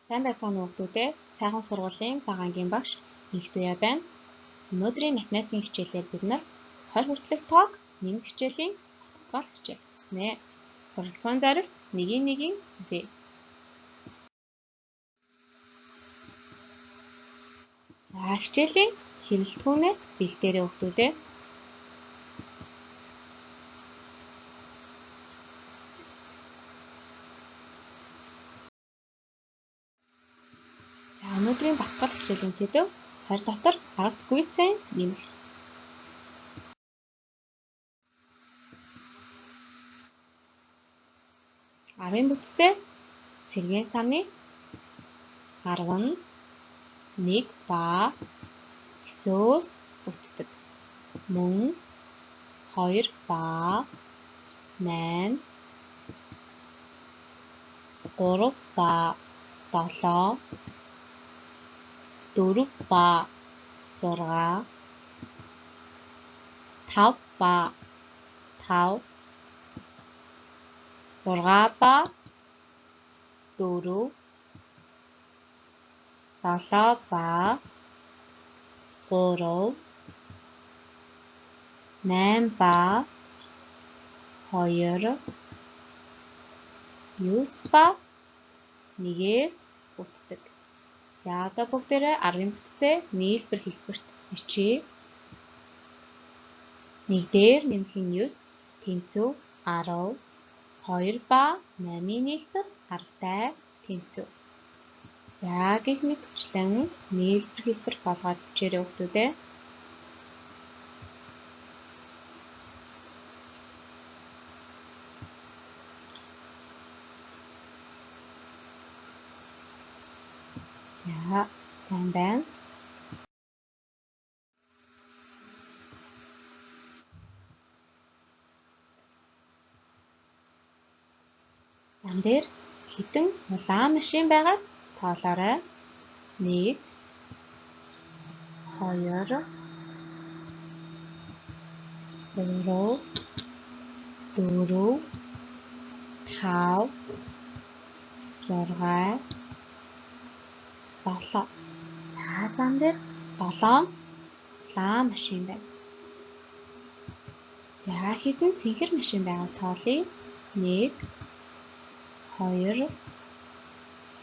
Сайн байцгаана уу хүүхдүүдээ. Сайхан сургуулийн бага ангийн багш Инх Туяа байна. Өнөөдрийн математикийн хичээлээр бид нар 20 хүртэлх тоог нэмэх хичээлийн хоттгол хичээл үзснэ. Суралцгааны зорилт 1-1 V. Хичээлийн хэрэглэтгүүнээ бэлдээрэй хүүхдүүдээ. Өнөөдрийн батгал хичээлийн сэдэв 20 дотор арга гүйцэн нэмэх. Арын бүтцээ цэргийн саны 10, 1 ба 9-өөс бүтдэг. Мөн 2 ба 8, 3 ба 7, 4 ба 6, 5 ба 5, 6 ба 4, 7 ба 3, 8 ба 2, 9 ба 1-ээс бүтдэг. За одоо бүгдээрээ аргын бүтцээ нийлбэр хэлбэрт бичиж. 1 дээр нэмэх нь 9, тэнцүү 10, 2 ба 8-ийн нийлбэр 10-тай тэнцүү. За гэх мэтчлэн нийлбэр хэлбэр болгоод бичээрэй хүүхдүүдээ. За сайн байна. Зам дээр хэдэн улаан машин байгааг тоолоорой. 1, 2, 3, 4, 5, 6, 7. За зам дээр 7 улаан машин байна. За хэдэн цэнхэр машин байгааг тоолъё. 1, 2,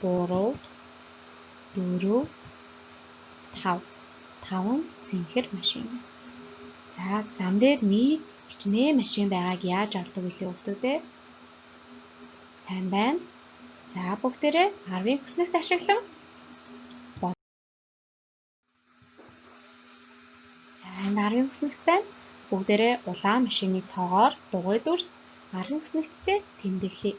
3, 4, 5. 5 цэнхэр машин. За зам дээр нийт хичнээн машин байгааг яаж олдог вэ хүүхдүүдээ? Сайн байна. За бүгдээрээ 10-ын хүснэгт ашиглан За энэ 10-ын хүснэгт байна. Бүгдээрээ улаан машины тоогоор дугуй дүрс 10-ын хүснэгттэй тэмдэглэе.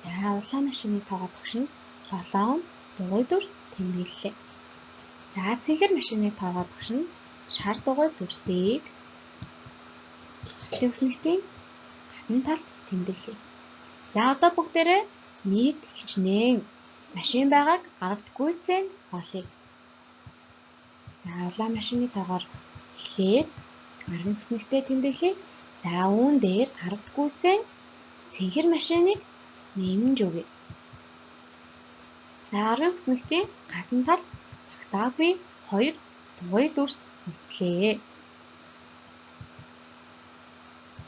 За улаан машины тоогоо багшин 7 дугуй дүрс тэмдэглэлээ. За цэнхэр машины тоогоо багшин шар дугуй дүрсийг 10-ын хүснэгтийн гадна талд тэмдэглэе. За одоо бүгдээрээ нийт хичнээн машин байгааг 10-т гүйцэн олъё. За улаан машины тоогоор эхлээд 10-ын хүснэгтээ тэмдэглэе. За үүн дээр 10-т гүйцэн цэнхэр машиныг нэмж өгье. За 10-ын хүснэгтийн гадна талд багтаагүй 2 дугуй дүрс үлдлээ.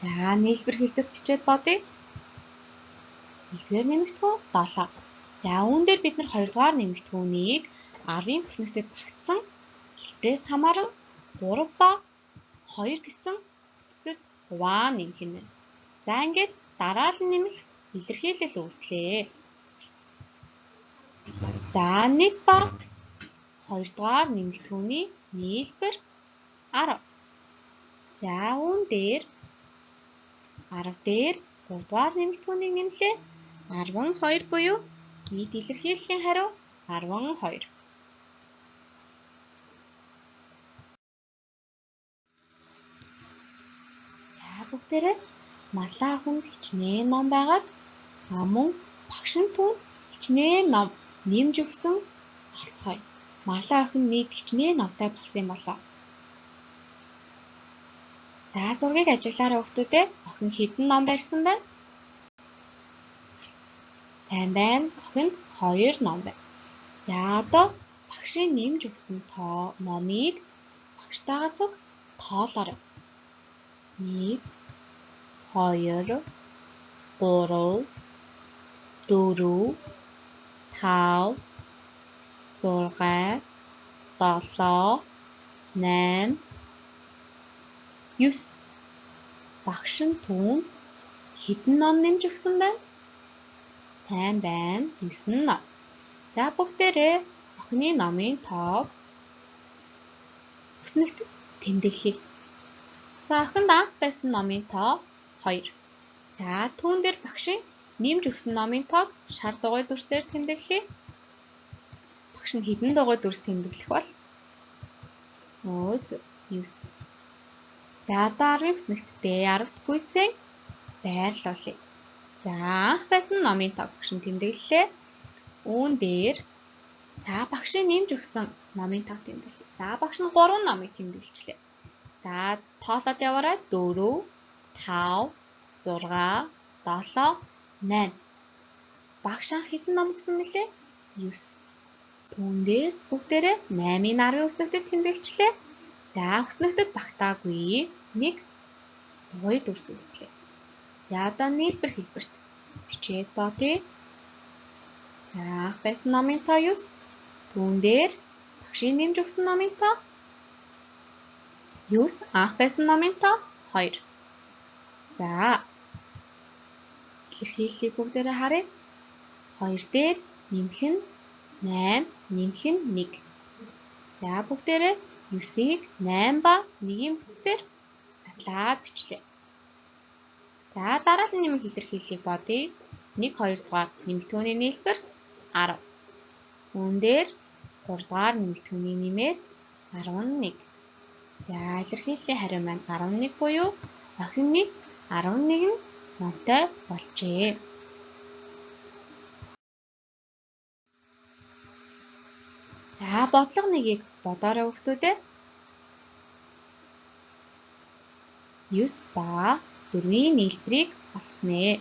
За нийлбэр хэлбэр бичээд бодъё. 1-р нэмэгдэхүүн 7. За үүн дээр бид нар 2-р нэмэгдэхүүнийг 10-ын хүснэгтэд багтсан хэлбэрээс хамааран 3 ба 2 гэсэн бүтцэд хуваан нэмэх нь. За ингээд дараалан нэмэх илэрхийлэл үүслээ. За 1 ба 2-р нэмэгдэхүүний нийлбэр 10. За үүн дээр 10 дээр 3-р нэмэгдэхүүнийг нэмлээ. 12 буюу нийт илэрхийллийн хариу 12. За бүгдээрээ Марлаа охинд хичнээн ном байгааг мөн багш нь түүнд хичнээн ном нэмж өгсөн олцгоё. Марлаа охин нийт хичнээн номтой болсон юм болоо. За За зургийг ажиглаарай хүүхдүүдээ. Охин хэдэн ном барьсан байна? Сайн байна. Охинд 2 ном байна. За одоо багшийн нэмж өгсөн номыг багштайгаа цуг тоолоорой. 1 2 3 4 5 6 7 8 9 багш нь түүнд хэдэн ном нэмж өгсөн байна? Сайн байна. 9 ном. За бүгдээрээ охины номын тоог үснэгтэд тэмдэглэе. За охинд анх байсан номын тоо 2. За түүн дээр багшийн нэмж өгсөн номын тоог шар дугуй дүрсээр тэмдэглэе. Багш нь хэдэн дугуй дүрс тэмдэглэх бол? 9. За одоо 10-ын үснэгтдээ 10-т гүйцэн байрлуулъя. За анх байсан номын тоог багш нь тэмдэглэлээ. Үүн дээр за багшийн нэмж өгсөн номын тоог тэмдэглэе. За багш нь 3 номыг тэмдэглэжлээ. За тоолоод яваарай. 4 5 6 7 8. Багш анх хэдэн ном өгсөн мөлий? 9. Түүндээс бүгдээрээ 8-ын 10-ын үснэгтэд тэмдэглэжлээ. За үснэгтэд багтаагүй нэг дугуй дүрс үлдлээ. За одоо нийлбэр хэлбэрт бичээд бодъё. За анх байсан номын тоо 9. Түүн дээр багшийн нэмж өгсөн номын тоо 9. Анх байсан номын тоо 2. За илэрхийллийг бүгдээрээ харъя. 2 дээр нэмэх нь 8, нэмэх нь 1. За бүгдээрээ 9-ийг 8 ба 1-ийн бүтцээр задлаад бичлээ. За дараагийн нэмэх илэрхийллийг бодъё. 1 2 дугаар нэмэгдэхүүний нийлбэр 10. Үүн дээр 3 дугаар нэмэгдэхүүний нэмээд 11. За илэрхийллийн хариу маань 11 буюу охин нийт 11 номтой болжээ. За бодлого нэгийг бодоорой хүүхдүүдээ. 9 ба 4-ийн нийлбэрийг олох нэ.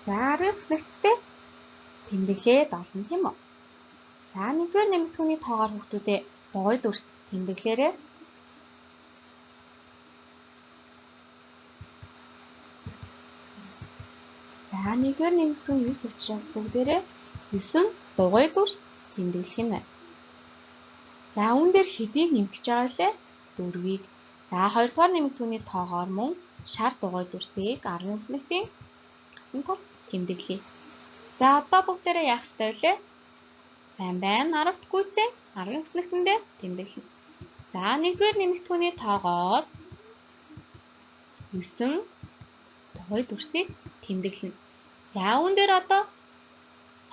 За 10-ын үснэгтдээ тэмдэглээд олно тийм үү? За 1-р нэмэгдэхүүний тоогоор хүүхдүүдээ дугуй дүрс тэмдэглээрэй. За 1-р нэмэгдэхүүн 9 учраас бүгдээрээ 9 дугуй дүрс тэмдэглэх нь байна. За үүн дээр хэдийг нэмэх гэж байгаа лээ? 4-ийг. За 2-р нэмэгдэхүүний тоогоор мөн шар дугуй дүрсийг 10-ын үснэгтийн гадна талд тэмдэглэе. За одоо бүгдээрээ яах ёстой вэ? Сайн байна. 10-т гүйцэн 10-ын үснэгтэндээ тэмдэглэнэ. За 1-р нэмэгдэхүүний тоогоор 9 дугуй дүрсийг тэмдэглэнэ. За үүн дээр одоо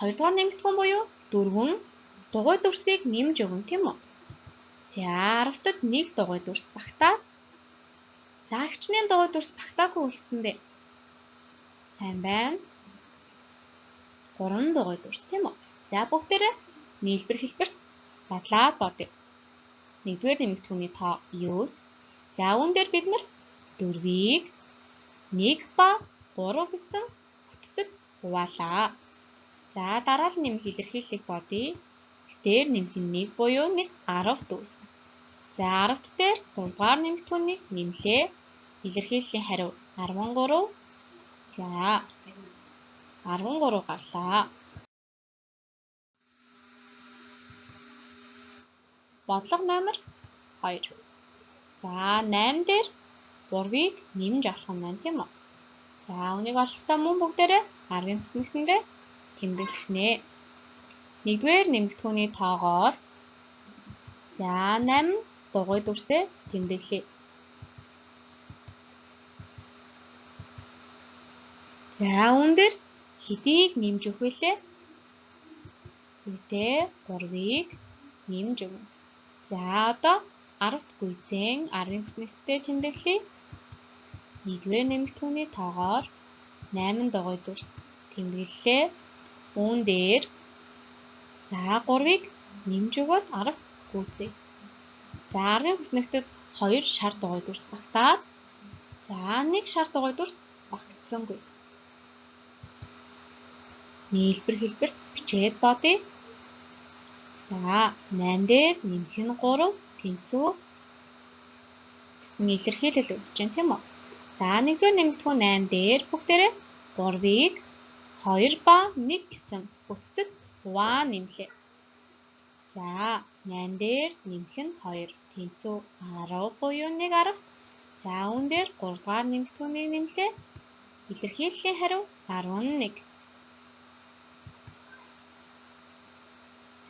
2-р нэмэгдэхүүн буюу 4 дугуй дүрсийг нэмж өгнө тийм үү? За 10-тад 1 дугуй дүрс багтаад за хичнээн дугуй дүрс багтаагүй үлдсэндээ. Сайн байна. 3 дугуй дүрс тийм үү? За бүгдээрээ нийлбэр хэлбэрт задлаад бодъё. 1-р нэмэгдэхүүний тоо 9. За үүн дээр бид нар 4-ийг 1 ба 3 гэсэн бүтцэд хуваалаа. За дараагийн нэмэх илэрхийллийг бодъё. Дээр нэмэх нь 1 буюу 1 10 үүснэ. За 10-т дээр 3 дугаар нэмэгдэхүүнийг нэмлээ. Илэрхийллийн хариу 13. За 13 гарлаа. Бодлого номер 2. За 8 дээр 3-ыг нэмж олох нь байна тийм үү? За үнийг олохдоо мөн бүгдээрээ 10-ын үснэгтэндээ тэмдэглэх нэ. 1-р нэмэгдэхүүний тоогоор за 8 дугуй дүрсээ тэмдэглэе. За үүн дээр хэдийг нэмж өгөх вүлээ? Зүйтэй 3-ыг нэмж өгнө. За одоо 10-т гүйцэн 10-ын үснэгтдээ тэмдэглэе. 1-р нэмэгдэхүүний тоогоор 8 дугуй дүрс тэмдэглэлээ. Үүн дээр за 3-ыг нэмж өгөөд 10-т гүйцээе. За 10-ын хүснэгтэд 2 шар дугуй дүрс багтаад за 1 шар дугуй дүрс багтсангүй. Нийлбэр хэлбэрт бичээд бодъё. За 8 дээр нэмэх нь 3 тэнцүү гэсэн илэрхийлэл үүсэж байна тийм үү? За 1-р нэмэгдэхүүн 8 дээр бүгдээрээ 3-ыг 2 ба 1 гэсэн бүтцэд хуваа нэмлээ. За 8 дээр нэмэх нь 2 тэнцүү 10 буюу 1 10. За үүн дээр 3 дугаар нэмэгдэхүүнийг нэмлээ. Илэрхийллийн хариу 11.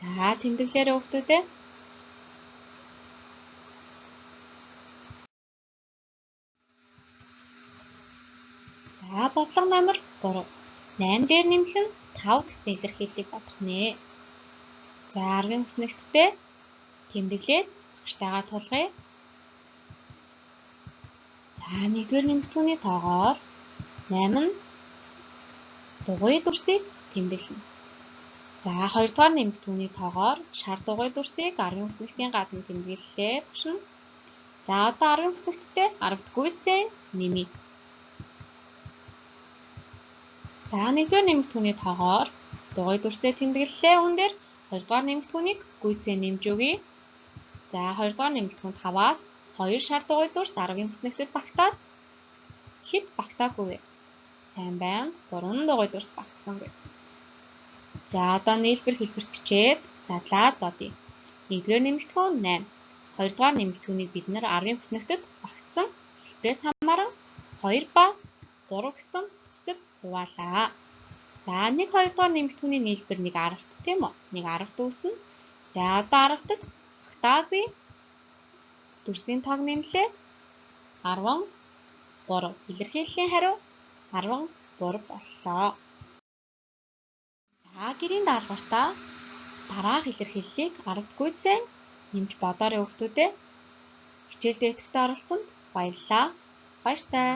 За тэмдэглээрэй хүүхдүүдээ. За бодлого номер 3. 8 дээр нэмэх нь 5 гэсэн илэрхийллийг бодох нэ. За 10-ын хүснэгтдээ тэмдэглээд багштайгаа тулгая. За 1-р нэмэгдэхүүний тоогоор 8 нь дугуй дүрсийг тэмдэглэнэ. За 2-дугаар нэмэгдэхүүний тоогоор шар дугуй дүрсийг 10-ын хүснэгтийн гадна тэмдэглэлээ багшин. За одоо 10-ын хүснэгтдээ 10-т гүйцээ нэмье. За 1-р нэмэгдэхүүний тоогоор дугуй дүрсээ тэмдэглэлээ. Үүн дээр 2-дугаар нэмэгдэхүүнийг гүйцээ нэмж өгье. За 2-дугаар нэмэгдэхүүн 5-аас 2 шар дугуй дүрс 10-ын хүснэгтэд багтаад хэд багтаагүй вэ? Сайн байна. 3 дугуй дүрс багтсангүй. За одоо нийлбэр хэлбэрт бичээд задлаад бодъё. 1-р нэмэгдэхүүн 8. 2-дугаар нэмэгдэхүүнийг бид нэр 10-ын хүснэгтэд багтсан хэлбэрээс хамааран 2 ба 3 гэсэн бүтцэд хуваалаа. За 1 2-дугаар нэмэгдэхүүний нийлбэр 1 10-т тийм үү? 1 10-т үүснэ. За одоо 10-тд багтаагүй дүрсийн тоог нэмлээ. 13. Илэрхийллийн хариу 13 боллоо. За гэрийн даалгавартаа дараах илэрхийллийг 10-т гүйцээн нэмж бодоорой хүүхдүүдээ. Хичээлдээ идэвхтэй оролцсонд баярлалаа. Баяртай.